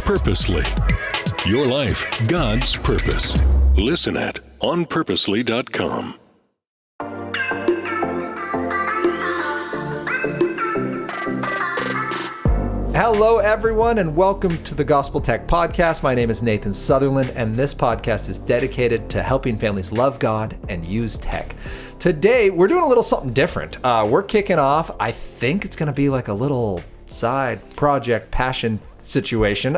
Purposely. Your life, God's purpose. Listen at onpurposely.com. Hello, everyone, and welcome to the Gospel Tech Podcast. My name is Nathan Sutherland, and this podcast is dedicated to helping families love God and use tech. Today, we're doing a little something different. We're kicking off, I think it's going to be like a little side project passion situation.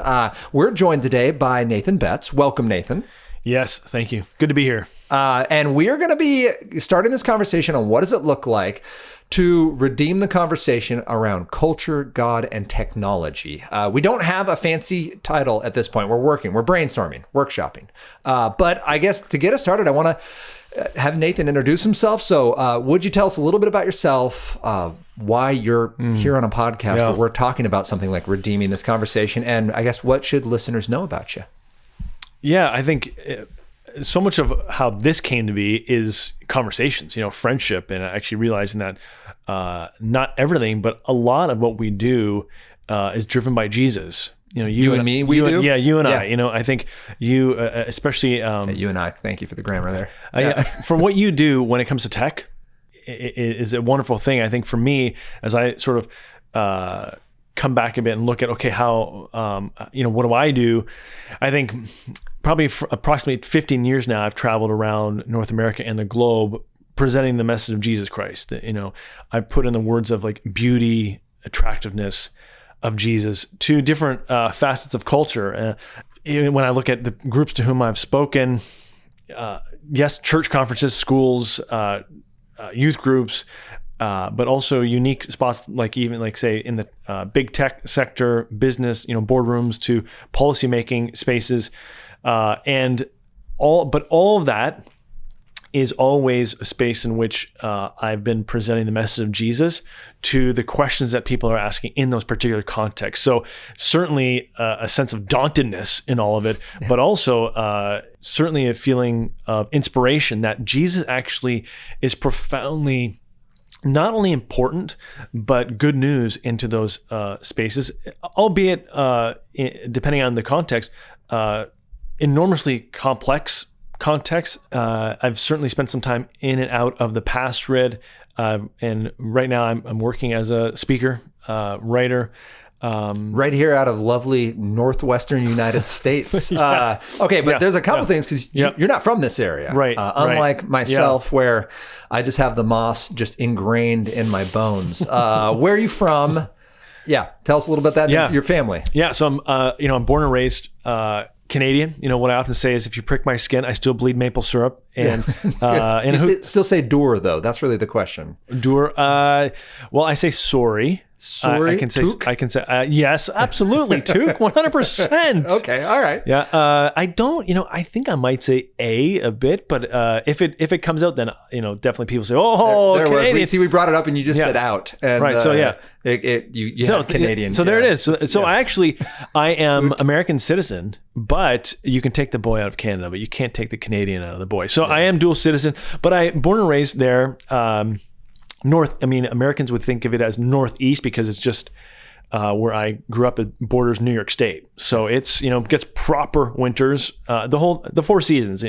We're joined today by Nathan Betts. Welcome, Nathan. Yes, thank you. Good to be here. And we are going to be starting this conversation on what does it look like to redeem the conversation around culture, God, and technology. We don't have a fancy title at this point. We're brainstorming, workshopping. But I guess to get us started, I want to have Nathan introduce himself. So would you tell us a little bit about yourself, why you're here on a podcast where we're talking about something like redeeming this conversation, and I guess what should listeners know about you? Yeah, I think so much of how this came to be is conversations, friendship, and actually realizing that not everything, but a lot of what we do is driven by Jesus. You and me, we do? Yeah, you and I. I think you, especially... you and I, thank you for the grammar there. For what you do when it comes to tech, it is a wonderful thing. I think for me, as I sort of come back a bit and look at, okay, how, what do I do? I think probably for approximately 15 years now, I've traveled around North America and the globe presenting the message of Jesus Christ. That, I put in the words of like beauty, attractiveness of Jesus to different facets of culture. Even when I look at the groups to whom I've spoken, yes, church conferences, schools, youth groups, but also unique spots like say in the big tech sector, business, boardrooms to policymaking spaces, and all of that is always a space in which I've been presenting the message of Jesus to the questions that people are asking in those particular contexts. So certainly a sense of dauntedness in all of it, but also certainly a feeling of inspiration that Jesus actually is profoundly not only important, but good news into those spaces, albeit, depending on the context, enormously complex context. I've certainly spent some time in and out of the pastorate, and right now I'm working as a speaker, writer, right here out of lovely northwestern United States. Okay, but there's a couple things because you're not from this area, right? Unlike myself, where I just have the moss just ingrained in my bones. Where are you from? Yeah, tell us a little bit about that. Your family. Yeah, so I'm born and raised Canadian. What I often say is, if you prick my skin, I still bleed maple syrup. And still say "dur" though? That's really the question. Dur. Well, I say sorry. Sorry, I can say yes, absolutely, Took, 100%. Okay, all right. Yeah, I don't. I think I might say a bit, but if it comes out, then definitely people say, "Oh, there Canadian." We brought it up, and you just said "out," and right. So you have Canadian. So there it is. So I am American citizen, but you can take the boy out of Canada, but you can't take the Canadian out of the boy. So I am dual citizen, but I born and raised there. Americans would think of it as Northeast because it's just where I grew up. It borders New York State. So it's, gets proper winters, the 4 seasons,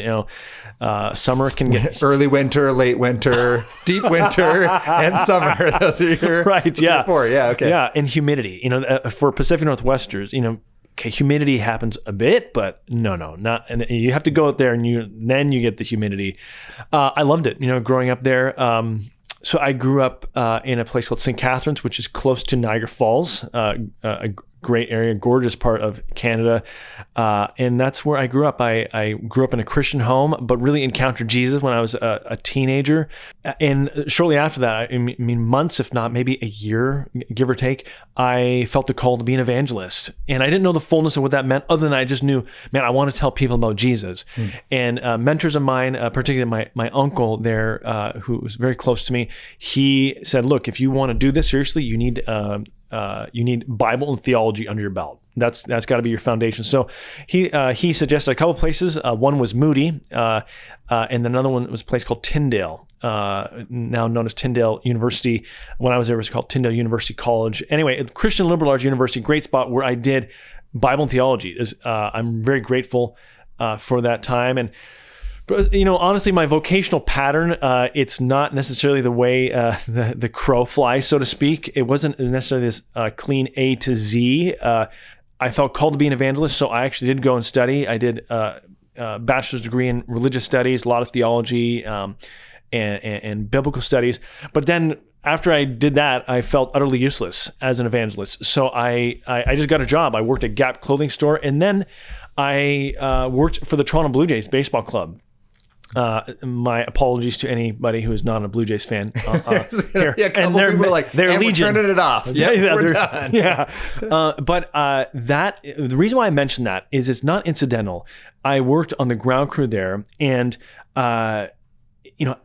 summer can get early winter, late winter, deep winter, and summer. Those are your right. Yeah. 4. Yeah. Okay. Yeah. And humidity, for Pacific Northwesters, okay, humidity happens a bit, but not, and you have to go out there and then you get the humidity. I loved it, growing up there. So I grew up in a place called St. Catharines, which is close to Niagara Falls, a great area, gorgeous part of Canada. And that's where I grew up. I grew up in a Christian home, but really encountered Jesus when I was a teenager. And shortly after that, I mean, months, if not maybe a year, give or take, I felt the call to be an evangelist. And I didn't know the fullness of what that meant, other than I just knew, man, I want to tell people about Jesus. And mentors of mine, particularly my uncle there, who was very close to me, he said, look, if you want to do this seriously, you need Bible and theology under your belt. That's got to be your foundation. So he suggested a couple places. One was Moody, and another one was a place called Tyndale, now known as Tyndale University. When I was there, it was called Tyndale University College. Anyway, Christian liberal arts university, great spot where I did Bible and theology. I'm very grateful for that time. And honestly, my vocational pattern, it's not necessarily the way the crow flies, so to speak. It wasn't necessarily this clean A to Z. I felt called to be an evangelist, so I actually did go and study. I did a bachelor's degree in religious studies, a lot of theology and biblical studies. But then after I did that, I felt utterly useless as an evangelist. So I just got a job. I worked at Gap clothing store, and then I worked for the Toronto Blue Jays baseball club. My apologies to anybody who is not a Blue Jays fan. Here. Yeah, and they're like, they're legion. We're turning it off. Yeah, we're done. Yeah, but the reason why I mentioned that is it's not incidental. I worked on the ground crew there, and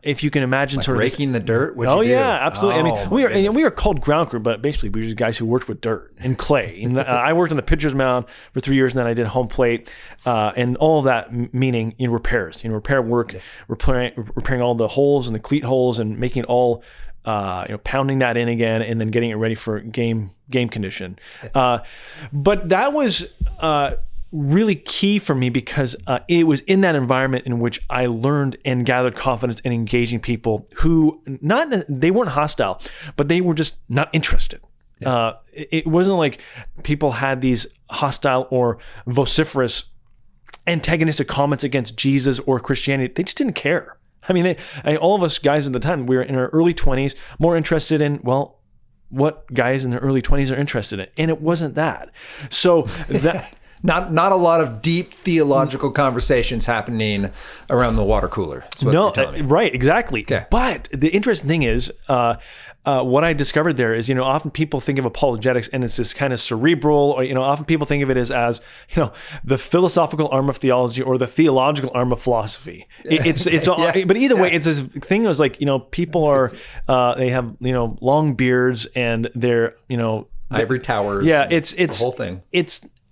if you can imagine, like sort of raking the dirt. Oh yeah, absolutely. I mean, we were called ground crew, but basically we were just guys who worked with dirt and clay. And I worked on the pitcher's mound for 3 years, and then I did home plate, and all of that meaning repairs, repair work, repairing all the holes and the cleat holes, and making it all, pounding that in again, and then getting it ready for game condition. But that was really key for me because it was in that environment in which I learned and gathered confidence in engaging people who they weren't hostile, but they were just not interested. Yeah. It wasn't like people had these hostile or vociferous antagonistic comments against Jesus or Christianity. They just didn't care. I mean, all of us guys at the time, we were in our early 20s, more interested in, what guys in their early 20s are interested in. And it wasn't that. So that... Not a lot of deep theological conversations happening around the water cooler. No, right, exactly. Okay. But the interesting thing is, what I discovered there is, often people think of apologetics and it's this kind of cerebral, or, often people think of it as the philosophical arm of theology or the theological arm of philosophy. It's yeah. But either way, it's this thing that's like, people are, they have, long beards and they're, ivory towers. Yeah, it's the whole thing.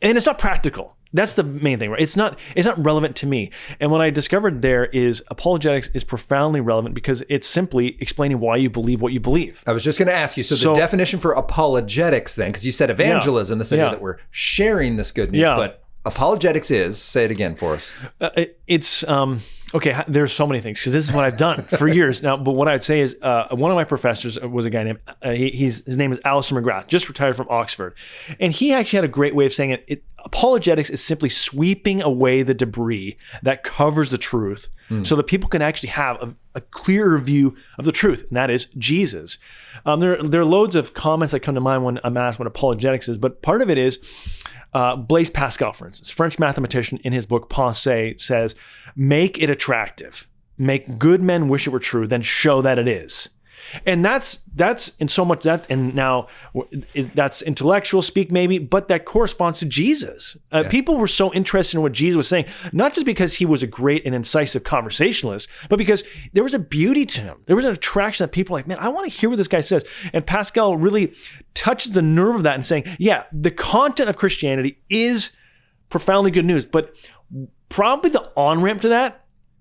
And it's not practical. That's the main thing, right? It's not relevant to me. And what I discovered there is apologetics is profoundly relevant because it's simply explaining why you believe what you believe. I was just going to ask you, so the definition for apologetics then, because you said evangelism, this idea that we're sharing this good news, but apologetics is, say it again for us. It's, okay, there's so many things because this is what I've done for years now. But what I'd say is one of my professors was a guy named, his name is Alistair McGrath, just retired from Oxford. And he actually had a great way of saying it. Apologetics is simply sweeping away the debris that covers the truth so that people can actually have a clearer view of the truth, and that is Jesus. There are loads of comments that come to mind when I'm asked what apologetics is, but part of it is Blaise Pascal, for instance, French mathematician, in his book Pensée says, make it attractive. Make good men wish it were true, then show that it is. And that's in so much that, and now that's intellectual speak maybe, but that corresponds to Jesus. People were so interested in what Jesus was saying, not just because he was a great and incisive conversationalist, but because there was a beauty to him. There was an attraction that people were like, man, I want to hear what this guy says. And Pascal really touches the nerve of that and saying, yeah, the content of Christianity is profoundly good news, but probably the on-ramp to that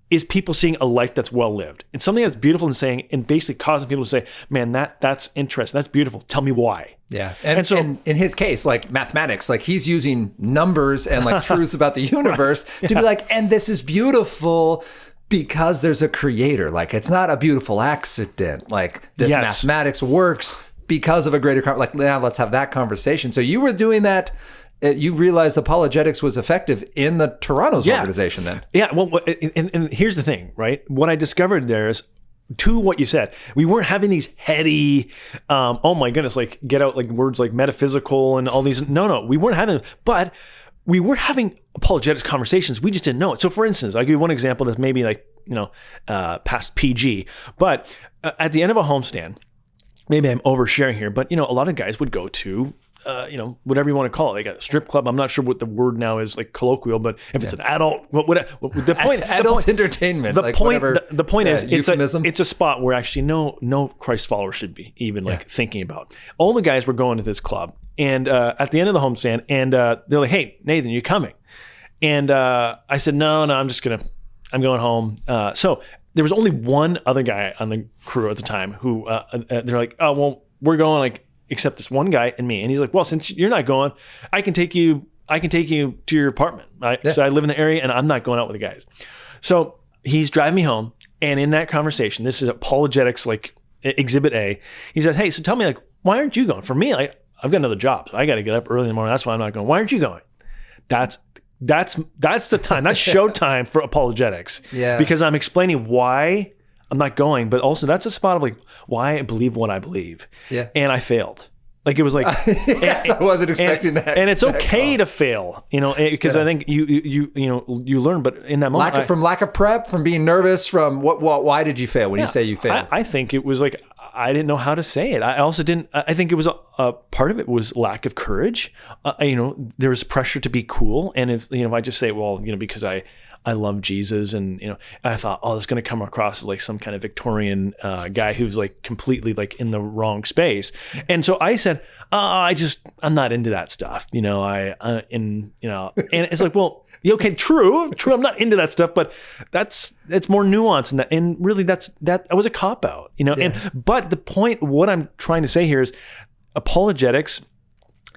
is people seeing a life that's well lived. It's something that's beautiful and saying, and basically causing people to say, man, that's interesting. That's beautiful. Tell me why. Yeah. And so in his case, like mathematics, like he's using numbers and like truths about the universe to be like, and this is beautiful because there's a creator. Like it's not a beautiful accident. Like this mathematics works because of a greater, like now let's have that conversation. So you were doing that. You realized apologetics was effective in the Toronto's organization then. Yeah, well, and here's the thing, right? What I discovered there is, to what you said, we weren't having these heady, oh my goodness, like get out like words like metaphysical and all these. No, we weren't having them, but we were having apologetics conversations. We just didn't know it. So for instance, I'll give you one example that's maybe like, past PG, but at the end of a homestand, maybe I'm oversharing here, but a lot of guys would go to whatever you want to call it, like a strip club. I'm not sure what the word now is, like colloquial, but if it's an adult, the point, adult entertainment. The point is, it's a spot where actually no Christ follower should be even like thinking about. All the guys were going to this club, and at the end of the homestand, and they're like, "Hey, Nathan, you coming?" And I said, "No, I'm going home." So there was only one other guy on the crew at the time who they're like, "Oh, well, we're going like." Except this one guy and me. And he's like, well, since you're not going, I can take you I can take you to your apartment. So I live in the area and I'm not going out with the guys. So he's driving me home. And in that conversation, this is apologetics, like exhibit A. He says, hey, so tell me, like, why aren't you going? For me, I've got another job. So I got to get up early in the morning. That's why I'm not going. Why aren't you going? That's the time. That's showtime for apologetics. Yeah. Because I'm explaining why I'm not going, but also that's a spot of like why I believe what I believe. Yeah. And I failed. Like it was like I wasn't expecting that. And it's okay to fail, because I think you learn. But in that moment, from lack of prep, from being nervous, from what? Why did you fail? When you say you failed, I think it was like I didn't know how to say it. I also didn't. I think it was a part of it was lack of courage. There was pressure to be cool, and if I just say, well, because I love Jesus, and I thought, oh, this is going to come across as like some kind of Victorian guy who's like completely like in the wrong space. And so I said, I'm not into that stuff, and it's like, well, okay, true, I'm not into that stuff, but it's more nuanced than that, and really that was a cop out, but the point, what I'm trying to say here is apologetics.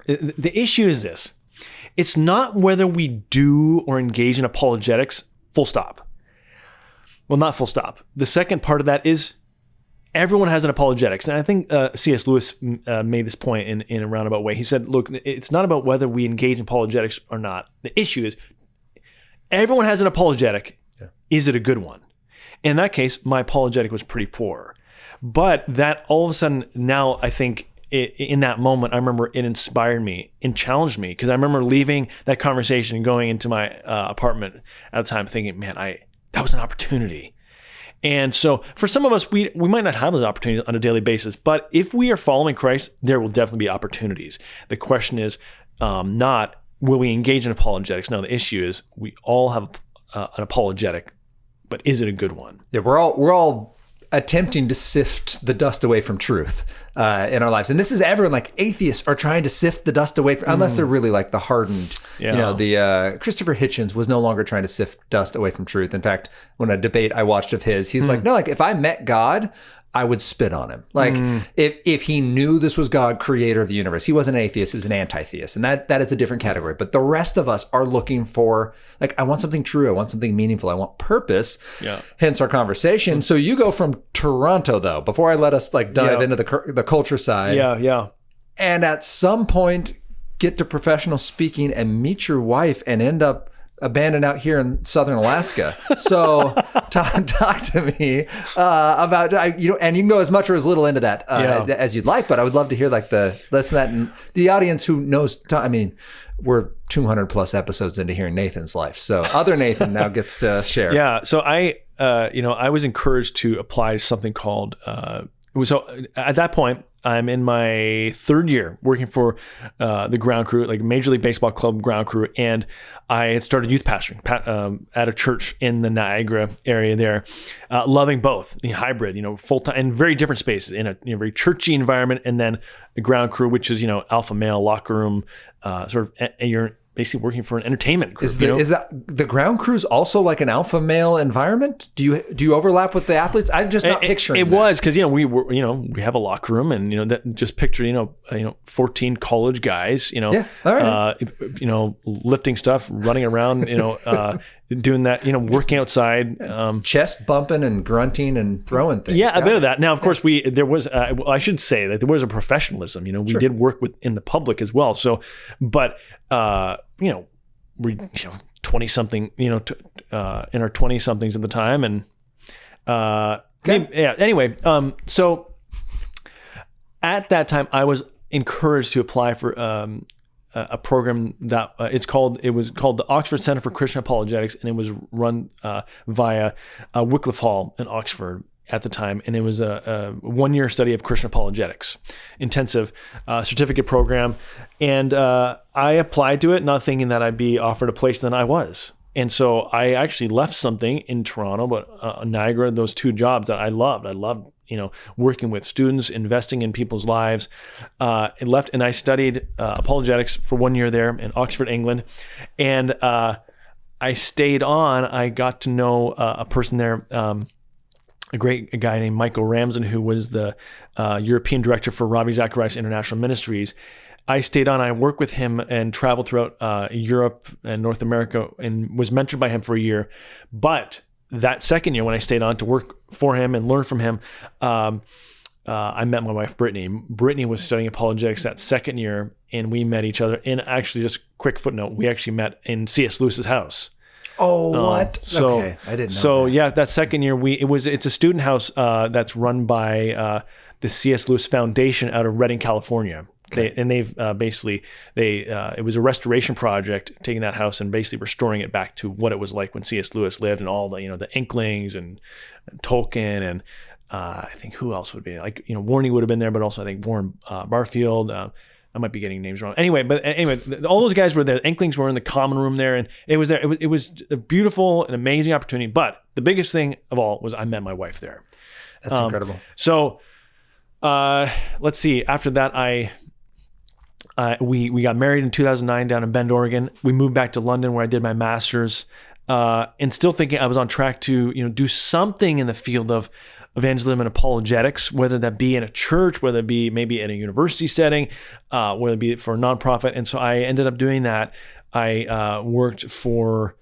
The issue is this. It's not whether we do or engage in apologetics, full stop. Well, not full stop. The second part of that is everyone has an apologetics. And I think C.S. Lewis made this point in a roundabout way. He said, look, it's not about whether we engage in apologetics or not. The issue is everyone has an apologetic. Yeah. Is it a good one? In that case, my apologetic was pretty poor. But that all of a sudden now I think in that moment, I remember it inspired me and challenged me, because I remember leaving that conversation and going into my apartment at the time thinking, man, that was an opportunity. And so for some of us, we might not have those opportunities on a daily basis, but if we are following Christ, there will definitely be opportunities. The question is not will we engage in apologetics? No, the issue is we all have an apologetic, but is it a good one? Yeah, we're all attempting to sift the dust away from truth in our lives. And this is everyone, like atheists are trying to sift the dust away from, unless they're really like the hardened, the Christopher Hitchens was no longer trying to sift dust away from truth. In fact, when a debate I watched of his, he's like, no, like if I met God, I would spit on him. Like if he knew this was God, creator of the universe, he wasn't an atheist, he was an anti-theist. And that is a different category. But the rest of us are looking for, like, I want something true. I want something meaningful. I want purpose. Yeah. Hence our conversation. So you go from Toronto though, before I let us like dive into the culture side. Yeah. Yeah. And at some point get to professional speaking and meet your wife and end up abandoned out here in southern Alaska. So talk to me about, and you can go as much or as little into that as you'd like, but I would love to hear like the lesson that, and the audience who knows, we're 200 plus episodes into hearing Nathan's life. So other Nathan now gets to share. Yeah. So I was encouraged to apply something called, so at that point, I'm in my third year working for the ground crew, like Major League Baseball club ground crew, and I had started youth pastoring at a church in the Niagara area there, loving both, hybrid, full-time, and very different spaces in a very churchy environment, and then the ground crew, which is, alpha male, locker room, sort of, and you're basically working for an entertainment group. Is that the ground crew's also like an alpha male environment? Do you overlap with the athletes? I'm just not picturing it. Was because we were we have a locker room, and that just picture 14 college guys lifting stuff, running around, doing that, working outside, chest bumping and grunting and throwing things. Yeah, a bit of that. Now, of course, there was I should say that there was a professionalism. We did work in the public as well. So, but we 20 something, in our 20 somethings at the time, and anyway, so at that time I was encouraged to apply for a program that it was called the Oxford Center for Christian Apologetics, and it was run via Wycliffe Hall in Oxford at the time, and it was a 1-year study of Christian apologetics, intensive certificate program, and I applied to it not thinking that I'd be offered a place, then I was. And so I actually left something in Toronto, but Niagara, those two jobs that I loved. I loved, working with students, investing in people's lives. And left, and I studied apologetics for 1 year there in Oxford, England. And I stayed on. I got to know a person there, a guy named Michael Ramsden, who was the European director for Ravi Zacharias International Ministries. I stayed on. I worked with him and traveled throughout Europe and North America and was mentored by him for a year. But that second year when I stayed on to work for him and learn from him, I met my wife, Brittany. Brittany was studying apologetics that second year, and we met each other. And actually, just quick footnote, we actually met in C.S. Lewis's house. Oh, what? So, okay, I didn't know So that. yeah, that second year, it's a student house that's run by the C.S. Lewis Foundation out of Redding, California. It was a restoration project, taking that house and basically restoring it back to what it was like when C.S. Lewis lived, and all the the Inklings and Tolkien and I think who else would be Warney would have been there, but also I think Warren Barfield. I might be getting names wrong. Anyway, all those guys were there. The Inklings were in the common room there, and it was there. It was a beautiful and amazing opportunity. But the biggest thing of all was I met my wife there. That's incredible. So let's see. After that, we got married in 2009 down in Bend, Oregon. We moved back to London where I did my master's, and still thinking I was on track to do something in the field of evangelism and apologetics, whether that be in a church, whether it be maybe in a university setting, whether it be for a nonprofit. And so I ended up doing that. I worked for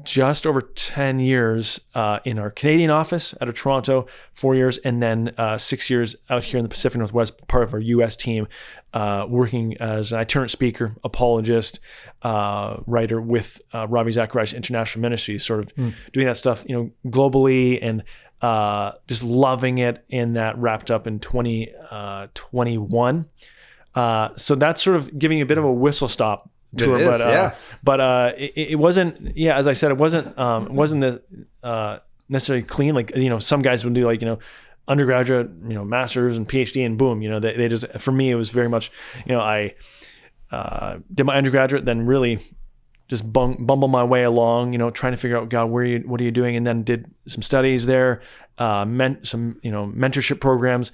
just over 10 years in our Canadian office out of Toronto, 4 years, and then 6 years out here in the Pacific Northwest, part of our U.S. team, working as an itinerant speaker, apologist, writer with Ravi Zacharias International Ministries, sort of doing that stuff, globally, and just loving it. And that wrapped up in 2021. So that's sort of giving you a bit of a whistle stop tour, but it wasn't. Yeah, as I said, it wasn't necessarily clean. Like some guys would do undergraduate, masters and PhD, and boom, they just. For me, it was very much, I did my undergraduate, then really just bumble my way along, trying to figure out, God, what are you doing? And then did some studies there, some mentorship programs,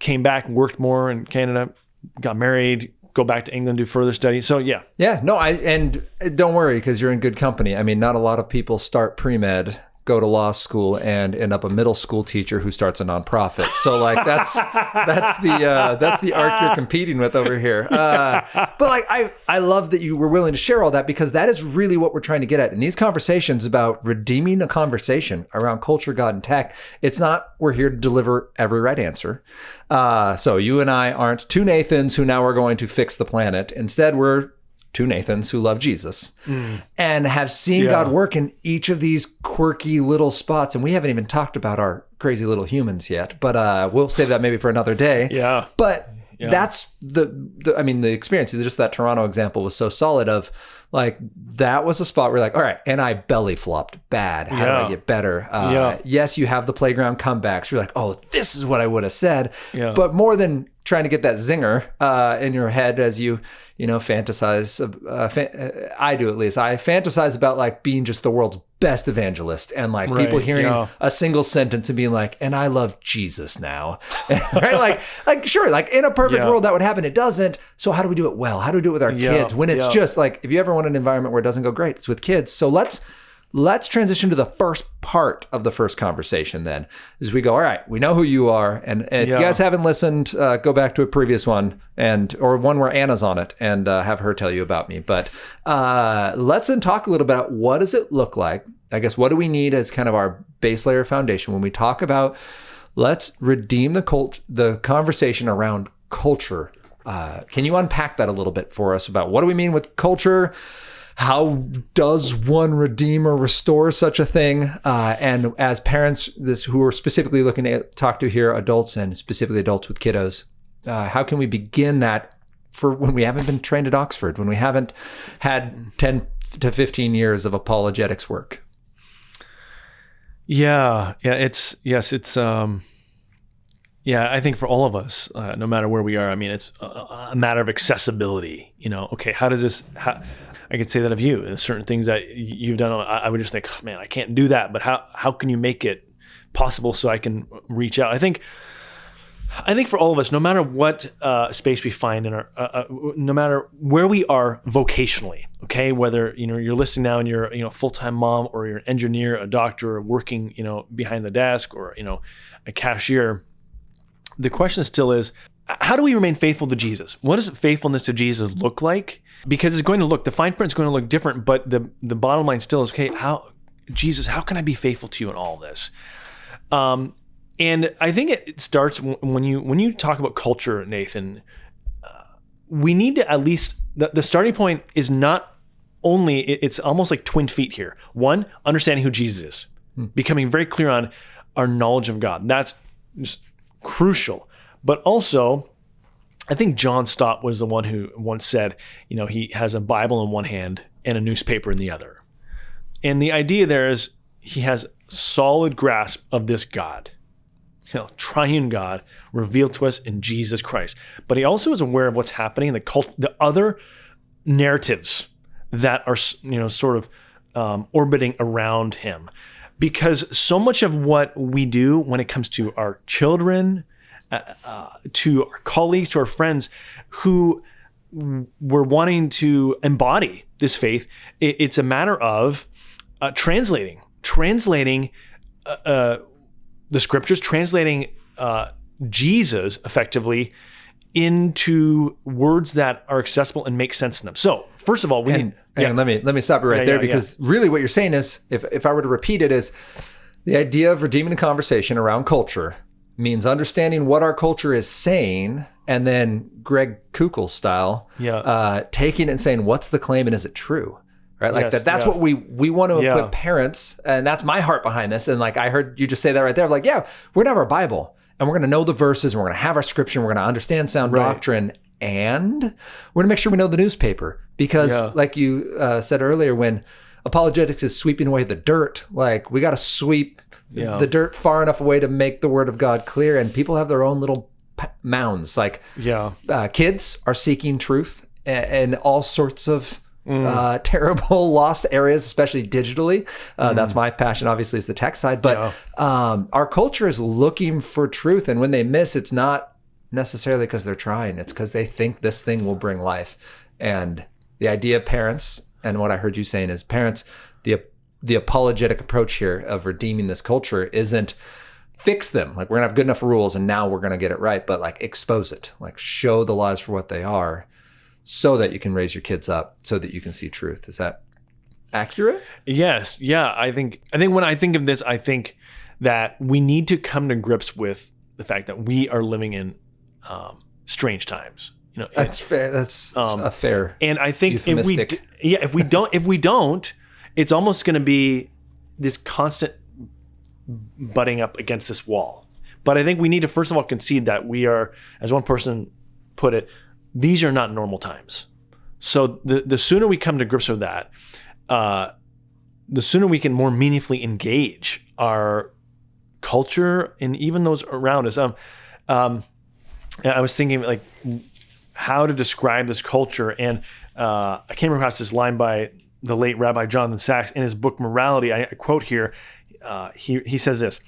came back, worked more in Canada, got married, go back to England, do further study. So yeah. No, and don't worry, because you're in good company. I mean, not a lot of people start pre-med, go to law school, and end up a middle school teacher who starts a nonprofit. So that's the arc you're competing with over here. But I love that you were willing to share all that, because that is really what we're trying to get at in these conversations about redeeming the conversation around culture, God, and tech. It's not we're here to deliver every right answer. So you and I aren't two Nathans who now are going to fix the planet. Instead, we're two Nathans who love Jesus and have seen God work in each of these quirky little spots. And we haven't even talked about our crazy little humans yet, but we'll save that maybe for another day. Yeah. But that's the experience. Just that Toronto example was so solid of that was a spot where all right, and I belly flopped bad. How do I get better? Yes, you have the playground comebacks. You're like, oh, this is what I would have said. Yeah. But more than trying to get that zinger in your head as you fantasize. I do, at least. I fantasize about being just the world's best evangelist, and people hearing a single sentence and being like, and I love Jesus now. Right? Sure, in a perfect world that would happen. It doesn't. So how do we do it well? How do we do it with our kids when it's just if you ever want an environment where it doesn't go great, it's with kids. So let's transition to the first part of the first conversation then, as we go, all right, we know who you are. And if you guys haven't listened, go back to a previous one or one where Anna's on it and have her tell you about me. But let's then talk a little about what does it look like? I guess, what do we need as kind of our base layer foundation when we talk about let's redeem the conversation around culture. Can you unpack that a little bit for us about what do we mean with culture? How does one redeem or restore such a thing? And as parents, who are specifically looking to talk to here, adults and specifically adults with kiddos, how can we begin that for when we haven't been trained at Oxford, when we haven't had 10 to 15 years of apologetics work? I think for all of us, no matter where we are, I mean, it's a matter of accessibility. Okay, I could say that of you. There's certain things that you've done. I would just think, oh, man, I can't do that. But how can you make it possible so I can reach out? I think for all of us, no matter what space we find in our, no matter where we are vocationally, okay, whether you're listening now and you're a full-time mom, or you're an engineer, a doctor, or working behind the desk, or a cashier, the question still is, how do we remain faithful to Jesus? What does faithfulness to Jesus look like? Because it's going to look, the fine print is going to look different, but the bottom line still is, okay, Jesus, how can I be faithful to you in all this? And I think it starts when you talk about culture, Nathan. We need to at least, the starting point is not only, it's almost like twin feet here. One, understanding who Jesus is, becoming very clear on our knowledge of God. That's just crucial. But also, I think John Stott was the one who once said, he has a Bible in one hand and a newspaper in the other. And the idea there is he has solid grasp of this God, triune God revealed to us in Jesus Christ. But he also is aware of what's happening in the other narratives that are, sort of orbiting around him. Because so much of what we do when it comes to our children, to our colleagues, to our friends who we're wanting to embody this faith, it's a matter of translating the scriptures, translating Jesus effectively into words that are accessible and make sense to them. So first of all, let me stop you right there, because really what you're saying is, if I were to repeat it, is the idea of redeeming the conversation around culture means understanding what our culture is saying, and then Greg Koukl style, taking it and saying, what's the claim and is it true? Right? Like that's what we want to equip parents. And that's my heart behind this. And like, I heard you just say that right there. Like, we're going to have our Bible and we're going to know the verses and we're going to have our scripture and we're going to understand sound doctrine. And we're going to make sure we know the newspaper, because like you said earlier, when apologetics is sweeping away the dirt, like we got to sweep the dirt far enough away to make the word of God clear. And people have their own little mounds. Like kids are seeking truth and all sorts of terrible lost areas, especially digitally. That's my passion, obviously, is the tech side. But our culture is looking for truth. And when they miss, it's not necessarily because they're trying. It's because they think this thing will bring life. And the idea of parents, and what I heard you saying is parents, the apologetic approach here of redeeming this culture isn't fix them. Like, we're going to have good enough rules and now we're going to get it right. But like, expose it. Like, show the lies for what they are, so that you can raise your kids up, so that you can see truth. Is that accurate? Yes. Yeah. I think when I think of this, I think that we need to come to grips with the fact that we are living in strange times. That's fair. That's a fair. And I think euphemistic. if we don't, it's almost going to be this constant butting up against this wall. But I think we need to first of all concede that we are, as one person put it, these are not normal times. So the sooner we come to grips with that, the sooner we can more meaningfully engage our culture and even those around us. I was thinking like how to describe this culture, and I came across this line by the late Rabbi Jonathan Sacks in his book Morality. I quote here. He says this: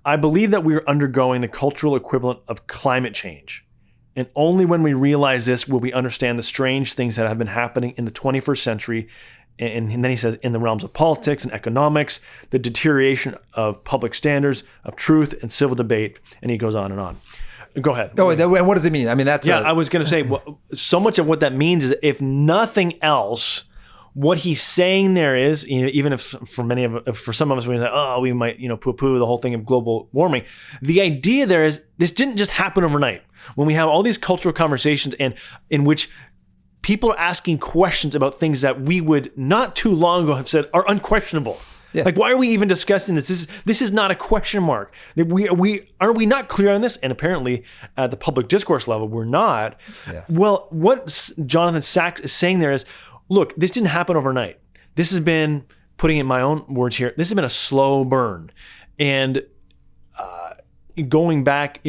"I believe that we are undergoing the cultural equivalent of climate change. And only when we realize this will we understand the strange things that have been happening in the 21st century." And then he says, in the realms of politics and economics, the deterioration of public standards, of truth and civil debate. And he goes on and on. Go ahead. Oh, and what does it mean? I mean, that's... I was going to say, so much of what that means is, if nothing else, what he's saying there is, even if for some of us, we say, we might, poo-poo the whole thing of global warming. The idea there is, this didn't just happen overnight. When we have all these cultural conversations and in which people are asking questions about things that we would not too long ago have said are unquestionable. Yeah. Like, why are we even discussing this? This is not a question mark. Are we not clear on this? And apparently at the public discourse level, we're not. Yeah. Well, what Jonathan Sacks is saying there is, look, this didn't happen overnight. This has been, putting in my own words here, this has been a slow burn. And going back,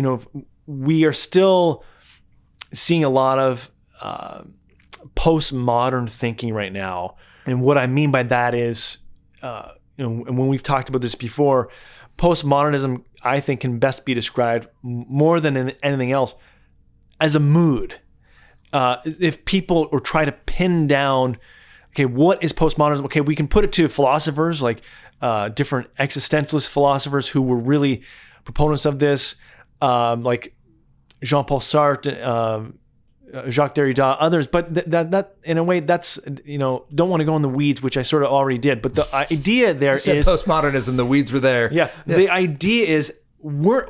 we are still seeing a lot of postmodern thinking right now. And what I mean by that is, and when we've talked about this before, postmodernism, I think, can best be described more than anything else as a mood. If people or try to pin down, okay, what is postmodernism? Okay, we can put it to philosophers like different existentialist philosophers who were really proponents of this, like Jean-Paul Sartre, Jacques Derrida, others, but that in a way, that's, don't want to go in the weeds, which I sort of already did. But the idea there is postmodernism. The weeds were there. Yeah. The idea is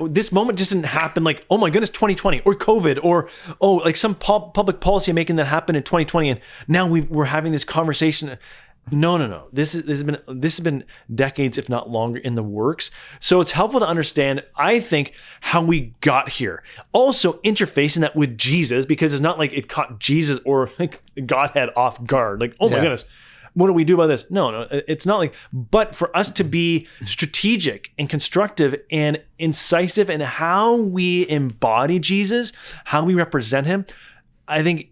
this moment just didn't happen like, oh my goodness, 2020 or COVID or, like some public policy making that happened in 2020. And now we're having this conversation. No. This has been decades, if not longer, in the works. So it's helpful to understand, I think, how we got here. Also interfacing that with Jesus, because it's not like it caught Jesus or like Godhead off guard. Like, oh my goodness, what do we do about this? No, it's not like, but for us to be strategic and constructive and incisive in how we embody Jesus, how we represent him, I think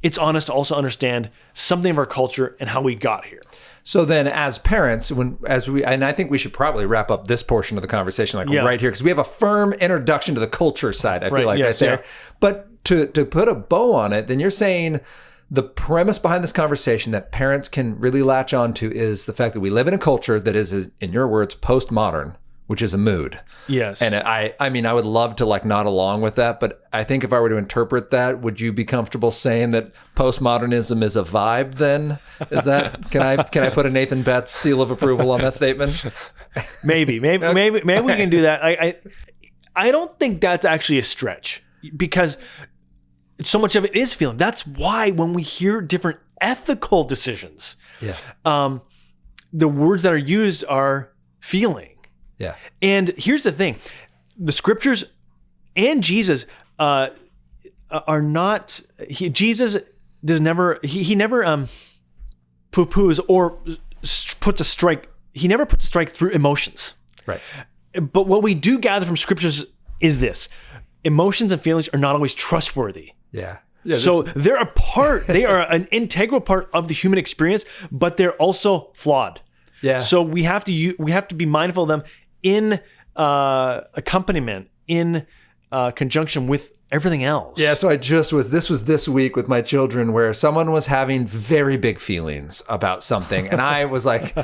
it's on us to also understand something of our culture and how we got here. So then as parents, and I think we should probably wrap up this portion of the conversation right here, because we have a firm introduction to the culture side, I feel right there. Yeah. But to put a bow on it, then you're saying the premise behind this conversation that parents can really latch onto is the fact that we live in a culture that is, in your words, postmodern, which is a mood. Yes. And I mean, I would love to nod along with that, but I think if I were to interpret that, would you be comfortable saying that postmodernism is a vibe then? Is that, can I put a Nathan Betts seal of approval on that statement? Maybe we can do that. I don't think that's actually a stretch, because so much of it is feeling. That's why when we hear different ethical decisions, the words that are used are feeling. Yeah. And here's the thing, the scriptures and Jesus are not, Jesus does never, he never poo-poos or puts a strike. He never puts a strike through emotions. Right. But what we do gather from scriptures is this: emotions and feelings are not always trustworthy. Yeah. So they are an integral part of the human experience, but they're also flawed. Yeah. So we have to be mindful of them in accompaniment, in conjunction with everything else. Yeah. So this was this week with my children, where someone was having very big feelings about something, and I was like,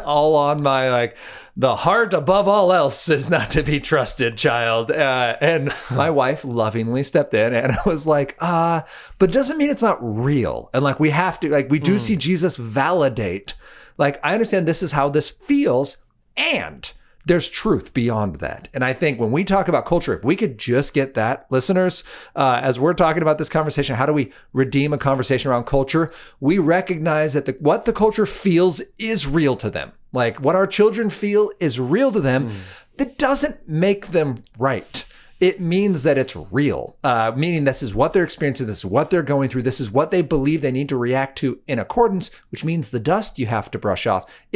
all on my the heart above all else is not to be trusted, child. And my wife lovingly stepped in and I was like, but doesn't mean it's not real. And we have to, we do see Jesus validate, I understand this is how this feels, and there's truth beyond that. And I think when we talk about culture, if we could just get that, listeners, as we're talking about this conversation, how do we redeem a conversation around culture? We recognize that what the culture feels is real to them. What our children feel is real to them. That doesn't make them right. It means that it's real, meaning this is what they're experiencing, this is what they're going through, this is what they believe they need to react to in accordance, which means the dust you have to brush off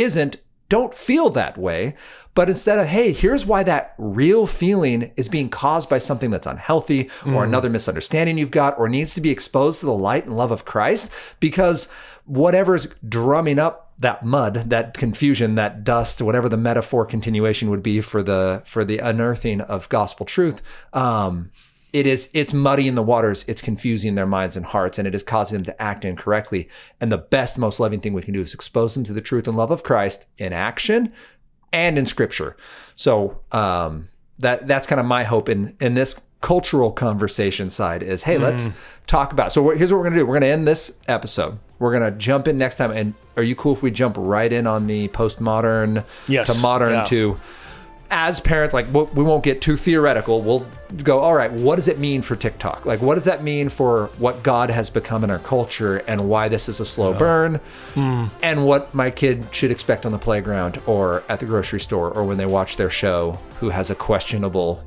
don't feel that way, but instead of, hey, here's why that real feeling is being caused by something that's unhealthy or another misunderstanding you've got, or needs to be exposed to the light and love of Christ, because whatever's drumming up that mud, that confusion, that dust, whatever the metaphor continuation would be for the unearthing of gospel truth, it's muddying the waters, it's confusing their minds and hearts, and it is causing them to act incorrectly. And the best, most loving thing we can do is expose them to the truth and love of Christ in action and in scripture. So that's kind of my hope in this cultural conversation side is, hey, let's talk about, so here's what we're going to do. We're going to end this episode. We're going to jump in next time. And are you cool if we jump right in on the postmodern to modern to, as parents, we won't get too theoretical. We'll go, all right, what does it mean for TikTok? What does that mean for what God has become in our culture, and why this is a slow burn, and what my kid should expect on the playground or at the grocery store or when they watch their show who has a questionable,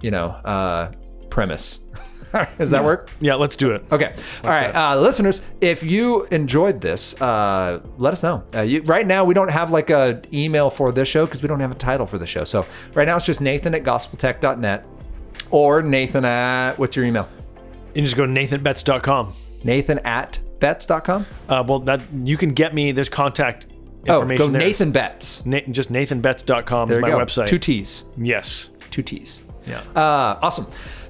premise. Does that work? Yeah, let's do it. Okay. All right. Listeners, if you enjoyed this, let us know. Right now, we don't have a email for this show because we don't have a title for the show. So right now, it's just Nathan@gospeltech.net or Nathan at, what's your email? You just go to nathanbetts.com. Nathan@betts.com? Well, that you can get me. There's contact information go there. Nathan Betts. Just nathanbetts.com is my website. 2 T's. Yes. 2 T's. Yeah. Awesome.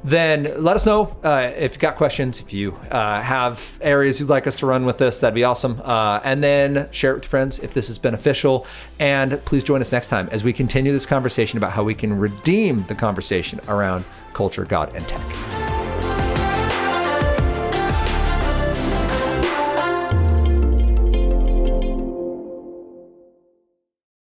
Then let us know if you've got questions, if you have areas you'd like us to run with this, that'd be awesome. And then share it with friends if this is beneficial. And please join us next time as we continue this conversation about how we can redeem the conversation around culture, God, and tech.